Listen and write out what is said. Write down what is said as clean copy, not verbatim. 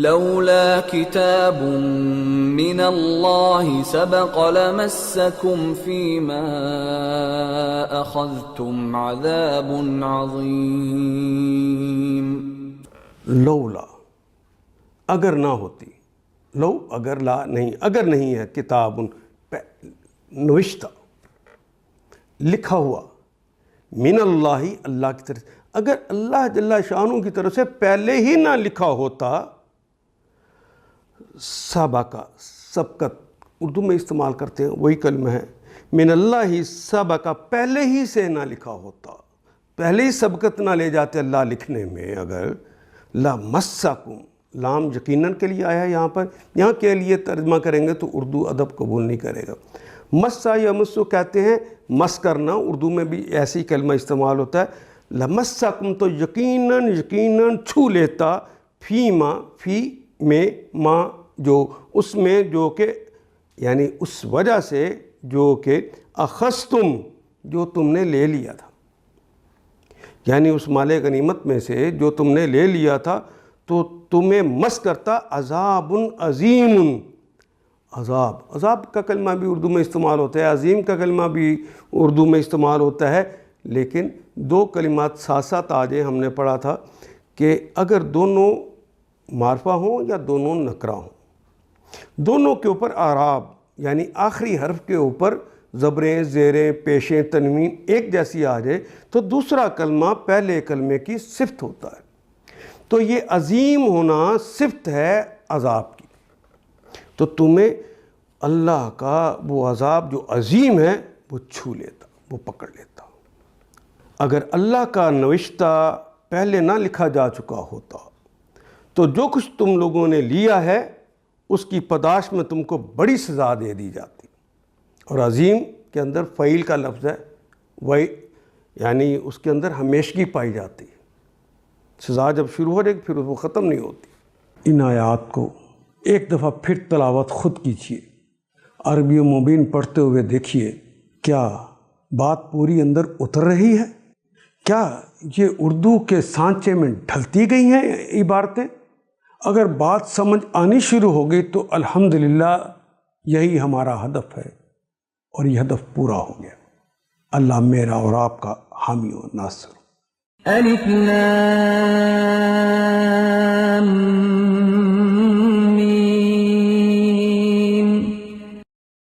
لولا كتاب من الله سبق لمسكم فيما أخذتم عذاب عظيم. لولا اگر نہ ہوتی، لو اگر لا نہیں، اگر نہیں ہے کتاب نوشتہ لکھا ہوا من اللہ، اللہ کی طرف، اگر اللہ جل شانہ کی طرف سے پہلے ہی نہ لکھا ہوتا، سبقہ سبقت اردو میں استعمال کرتے ہیں، وہی کلمہ ہے من اللہ سبقہ، پہلے ہی سے نہ لکھا ہوتا، پہلے ہی سبقت نہ لے جاتے اللہ لکھنے میں، اگر لمسکم، لام یقیناً کے لیے آیا ہے یہاں پر، یہاں کے لیے ترجمہ کریں گے تو اردو ادب قبول نہیں کرے گا. مسا یا مسو کہتے ہیں مس کرنا، اردو میں بھی ایسی کلمہ استعمال ہوتا ہے. لمسکم تو یقیناً چھو لیتا، فی ما، فی میں، ما جو اس میں، جو کہ یعنی اس وجہ سے جو کہ اخذتم، جو تم نے لے لیا تھا، یعنی اس مال غنیمت میں سے جو تم نے لے لیا تھا، تو تمہیں مس کرتا عذاب عظیم. عذاب کا کلمہ بھی اردو میں استعمال ہوتا ہے، عظیم کا کلمہ بھی اردو میں استعمال ہوتا ہے، لیکن دو کلمات ساتھ ساتھ آ جائیں. ہم نے پڑھا تھا کہ اگر دونوں معرفہ ہوں یا دونوں نکرہ ہوں، دونوں کے اوپر اعراب یعنی آخری حرف کے اوپر زبریں، زیریں، پیشیں، تنوین ایک جیسی آ جائے تو دوسرا کلمہ پہلے کلمے کی صفت ہوتا ہے. تو یہ عظیم ہونا صفت ہے عذاب کی، تو تمہیں اللہ کا وہ عذاب جو عظیم ہے وہ چھو لیتا، وہ پکڑ لیتا. اگر اللہ کا نوشتہ پہلے نہ لکھا جا چکا ہوتا تو جو کچھ تم لوگوں نے لیا ہے اس کی پاداش میں تم کو بڑی سزا دے دی جاتی. اور عظیم کے اندر فعیل کا لفظ ہے، وہی یعنی اس کے اندر ہمیشگی پائی جاتی ہے. سزا جب شروع ہو جائے گی پھر وہ ختم نہیں ہوتی. ان آیات کو ایک دفعہ پھر تلاوت خود کیجیے، عربی و مبین پڑھتے ہوئے دیکھیے کیا بات پوری اندر اتر رہی ہے، کیا یہ اردو کے سانچے میں ڈھلتی گئی ہیں عبارتیں. اگر بات سمجھ آنی شروع ہو گئی تو الحمدللہ یہی ہمارا ہدف ہے اور یہ ہدف پورا ہو گیا. اللہ میرا اور آپ کا حامی و ناصر. الف لام